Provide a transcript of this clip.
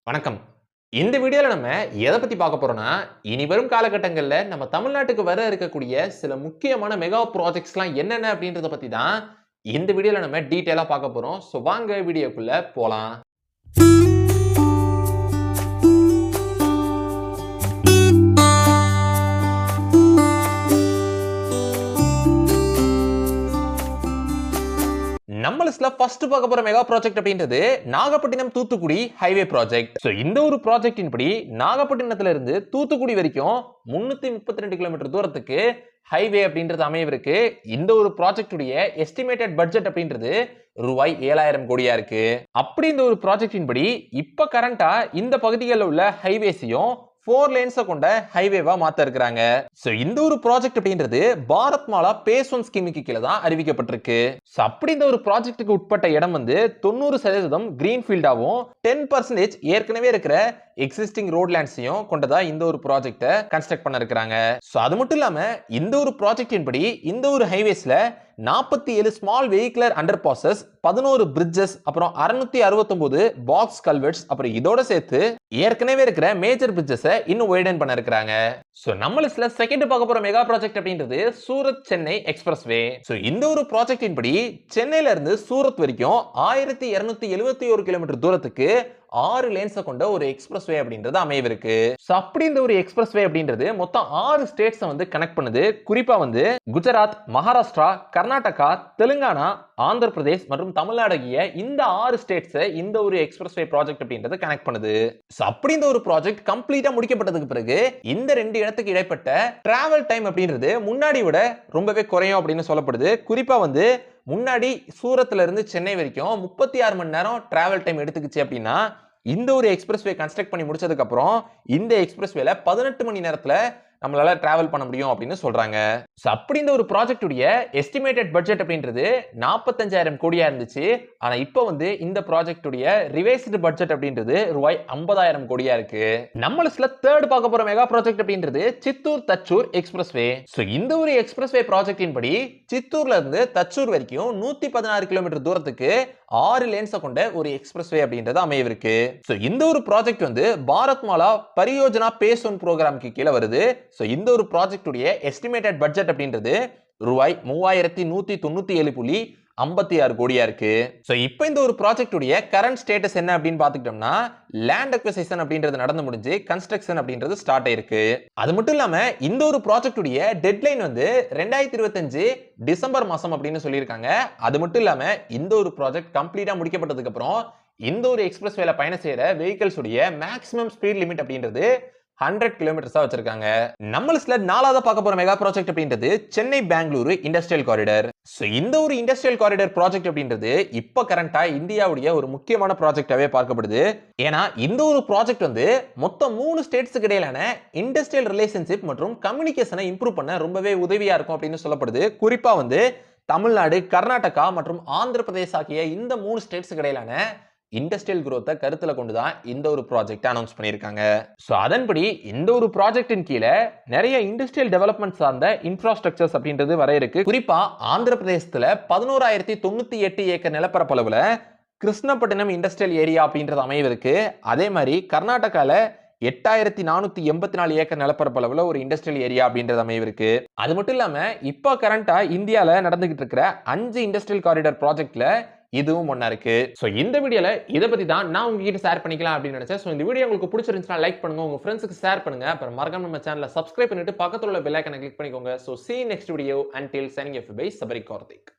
வணக்கம். இந்த வீடியோல நம்ம எத பத்தி பார்க்க போறோம்னா, இனி வரும் காலகட்டங்கள்ல நம்ம தமிழ்நாட்டுக்கு வர இருக்கக்கூடிய சில முக்கியமான மெகா ப்ராஜெக்ட்ஸ்லாம் என்னென்ன அப்படின்றத பத்தி தான் இந்த வீடியோல நம்ம டீடைலா பார்க்க போறோம். சோ வாங்க வீடியோக்குள்ள போலாம். நம்ம லிஸ்ட்ல ஃபர்ஸ்ட் பார்க்க போற மெகா ப்ராஜெக்ட் அப்படின்றது Nagapattinam Thoothukudi highway project. So இந்த ஒரு ப்ராஜெக்ட்டின் படி நாகப்பட்டினத்துல இருந்து தூத்துக்குடி வரைக்கும் 332 கிலோமீட்டர் தூரத்துக்கு ஹைவே அப்படின்றது அமையவிருக்கு. இந்த ஒரு ப்ராஜெக்ட் உடைய எஸ்டிமேட்டட் பட்ஜெட் அப்படின்றது ரூபாய் 7000 கோடியா இருக்கு. அப்படி இந்த ஒரு ப்ராஜெக்ட்டின் படி இப்ப கரண்டா இந்த பகுதிகளில் உள்ள ஹைவேஸையும் 4 லேன்ஸ் கொண்ட ஹைவேவா மாத்த இருக்காங்க. சோ இந்த ஒரு ப்ராஜெக்ட் அப்படின்றது பாரத் மாலா பேஸ் 1 ஸ்கீமுக்கு கீழ தான் அறிவிக்கப்பட்டிருக்கு. சோ அப்படி இந்த ஒரு ப்ராஜெக்ட்டுக்கு உட்பட்ட இடம் வந்து 90% கிரீன் ஃபீல்டாவும் 10% ஏற்கனவே இருக்கிற எக்ஸிஸ்டிங் ரோட் லேண்ட்ஸையும் கொண்டதா இந்த ஒரு ப்ராஜெக்ட்டை கன்ஸ்ட்ரக்ட் பண்ண இருக்காங்க. சோ அது மட்டும் இல்லாம இந்த ஒரு ப்ராஜெக்ட்டின் படி இந்த ஒரு ஹைவேஸ்ல 47 small vehicular underpasses, 11 bridges, அப்புறம் 669 பாக்ஸ் கல்வெட்ஸ், அப்புறம் இதோட சேர்த்து ஏற்கனவே இருக்கிற மேஜர் பிரிட்ஜஸ் இன்னும் வைடன் பண்ண இருக்காங்க. சோ நம்ம லிஸ்ட்ல செகண்ட் பார்க்க போற மெகா ப்ராஜெக்ட் அப்படின்றது சூரத் சென்னை எக்ஸ்பிரஸ்வே. சோ இந்த ஒரு ப்ராஜெக்ட்டின் படி சென்னையில இருந்து சூரத் வரைக்கும் 1271 கிலோமீட்டர் தூரத்துக்கு 6 லேன்ஸ் கொண்ட ஒரு எக்ஸ்பிரஸ்வே அப்படின்றது அமையவிருக்கு. சோ அப்படி இந்த ஒரு எக்ஸ்பிரஸ்வே அப்படின்றது மொத்தம் 6 ஸ்டேட்ஸ் வந்து கனெக்ட் பண்ணுது. குறிப்பா வந்து குஜராத், மகாராஷ்டிரா, கர்நாடகா, தெலுங்கானா, ஆந்திர பிரதேஷ் மற்றும் தமிழ்நாடு ஆகிய இந்த 6 ஸ்டேட்ஸ் இந்த ஒரு எக்ஸ்பிரஸ்வே ப்ராஜெக்ட் அப்படின்றது கனெக்ட் பண்ணுது. சோ அப்படி இந்த ஒரு ப்ராஜெக்ட் கம்ப்ளீட்டா முடிக்கப்பட்டதுக்கு பிறகு இந்த ரெண்டு இடத்துக்கு இடைப்பட்ட டிராவல் டைம் அப்படின்றது முன்னாடி விட ரொம்பவே குறையும் அப்படின்னு சொல்லப்படுது. குறிப்பா வந்து முன்னாடி சூரத்ல இருந்து சென்னை வரைக்கும் 36 மணி நேரம் டிராவல் டைம் எடுத்துக்கிச்சு அப்படின்னா இந்த ஒரு எக்ஸ்பிரஸ்வே கன்ஸ்ட்ரக்ட் பண்ணி முடிச்சதுக்கு அப்புறம் இந்த எக்ஸ்பிரஸ்வேல 18 மணி நேரத்துல நம்மளால டிராவல் பண்ண முடியும் அப்படின்னு சொல்றாங்க. சோ அப்படி இந்த ஒரு ப்ராஜெக்ட் உடைய எஸ்டிமேட்டட் பட்ஜெட் அப்படின்றது 45,000 கோடியா இருந்துச்சு. ஆனா இப்போ வந்து இந்த ப்ராஜெக்ட் உடைய ரிவைஸ்டு பட்ஜெட் அப்படின்றது ரூபாய் 50,000 கோடியா இருக்கு. நம்ம லிஸ்ட்ல தேர்ட் பார்க்க போற மெகா ப்ராஜெக்ட் அப்படின்றது சித்தூர் தச்சூர் எக்ஸ்பிரஸ்வே. சோ இந்த ஒரு எக்ஸ்பிரஸ்வே ப்ராஜெக்ட்டின் படி சித்தூர்ல இருந்து தச்சூர் வரைக்கும் 116 கிலோமீட்டர் தூரத்துக்கு 6 லேன்ஸ் கொண்ட ஒரு எக்ஸ்பிரஸ்வே அப்படின்றது அமையவிருக்கு. சோ இந்த ஒரு ப்ராஜெக்ட் வந்து பாரத் மாலா பரியோஜனா பேஸ் 1 ப்ரோகிராமுக்கு கீழ வருது. சோ இந்த ஒரு ப்ராஜெக்ட் உடைய எஸ்டிமேட்டட் பட்ஜெட் அப்படின்றது ரூபாய் 3197.56 கோடியா இருக்கு. சோ இப்போ இந்த ஒரு ப்ராஜெக்ட் உடைய கரண்ட் ஸ்டேட்டஸ் என்ன அப்படின்னு பாத்துக்கிட்டோம்னா லேண்ட் அக்விசிஷன் அப்படின்றது நடந்து முடிஞ்சு கன்ஸ்ட்ரக்ஷன் அப்படின்றது ஸ்டார்ட் ஆயிருக்கு. அது மட்டும் இல்லாம இந்த ஒரு ப்ராஜெக்ட் உடைய டெட்லைன் வந்து 2025 டிசம்பர் மாசம் அப்படின்னு சொல்லியிருக்காங்க. அது மட்டும் இல்லாம இந்த ஒரு ப்ராஜெக்ட் கம்ப்ளீட்டா முடிக்கப்பட்டதுக்கு அப்புறம் இந்த ஒரு எக்ஸ்பிரஸ்வேல பயணம் செய்யற வெஹிக்கிள்ஸ் உடைய மேக்ஸிமம் ஸ்பீட் லிமிட் அப்படின்றது 100 கிலோமீட்டர்ஸா வச்சிருக்காங்க. நம்ம லிஸ்ட்ல நாலாவது பார்க்க போற மெகா ப்ராஜெக்ட் அப்படின்றது Chennai Bengaluru industrial corridor. So இந்த ஒரு இண்டஸ்ட்ரியல் காரிடார் ப்ராஜெக்ட் அப்படின்றது இப்ப கரண்டா இந்தியாவுடைய ஒரு முக்கியமான ப்ராஜெக்டாவே பார்க்கப்படுது. ஏன்னா இந்த ஒரு ப்ராஜெக்ட் வந்து மொத்தம் 3 ஸ்டேட்ஸ்க்கு இடையிலான இண்டஸ்ட்ரியல் ரிலேஷன்ஷிப் மற்றும் கம்யூனிகேஷனை இம்ப்ரூவ் பண்ண ரொம்பவே உதவியா இருக்கும் அப்படின்னு சொல்லப்படுது. குறிப்பா வந்து தமிழ்நாடு, கர்நாடகா மற்றும் ஆந்திர பிரதேஷ் ஆகிய இந்த 3 ஸ்டேட்ஸ்க்கு இடையிலான இண்டஸ்ட்ரியல் growth கருத்துல கொண்டுதான் இந்த ஒரு ப்ராஜெக்ட் அனௌன்ஸ் பண்ணியிருக்காங்க. சோ அதன்படி இந்த ஒரு ப்ராஜெக்ட்டின் கீழ நிறைய இண்டஸ்ட்ரியல் டெவலப்மெண்ட் சார்ந்த இன்ஃப்ராஸ்ட்ரக்சர்ஸ் அப்படின்றது வர இருக்கு. குறிப்பா ஆந்திர பிரதேசத்துல 11,098 ஏக்கர் நிலப்பரப்பளவுல கிருஷ்ணப்பட்டினம் இண்டஸ்ட்ரியல் ஏரியா அப்படின்றது அமையவிருக்கு. அதே மாதிரி கர்நாடகால 8,484 ஏக்கர் நிலப்பரப்பளவுல ஒரு இண்டஸ்ட்ரியல் ஏரியா அப்படின்றது அமையவிருக்கு. அது மட்டும் இல்லாம இப்ப கரண்டா இந்தியால நடந்துகிட்டு இருக்கிற 5 இண்டஸ்ட்ரியல் காரிடார் ப்ராஜெக்ட்ல இதுவும் ஒண்ணா இருக்கு. சோ இந்த வீடியோல இத பத்தி தான் நான் உங்ககிட்ட ஷேர் பண்ணிக்கலாம் அப்படின்னு நினைச்சேன். சோ இந்த வீடியோ உங்களுக்கு பிடிச்சிருந்துச்சுனா லைக் பண்ணுங்க, உங்க ஃப்ரெண்ட்ஸ்க்கு ஷேர் பண்ணுங்க. அப்புறம் மறக்காம நம்ம சேனலை சப்ஸ்கிரைப் பண்ணிட்டு பக்கத்துல உள்ள பெல் ஐகானை கிளிக் பண்ணிக்கோங்க. So see you next video until signing off by Sabari Karthik.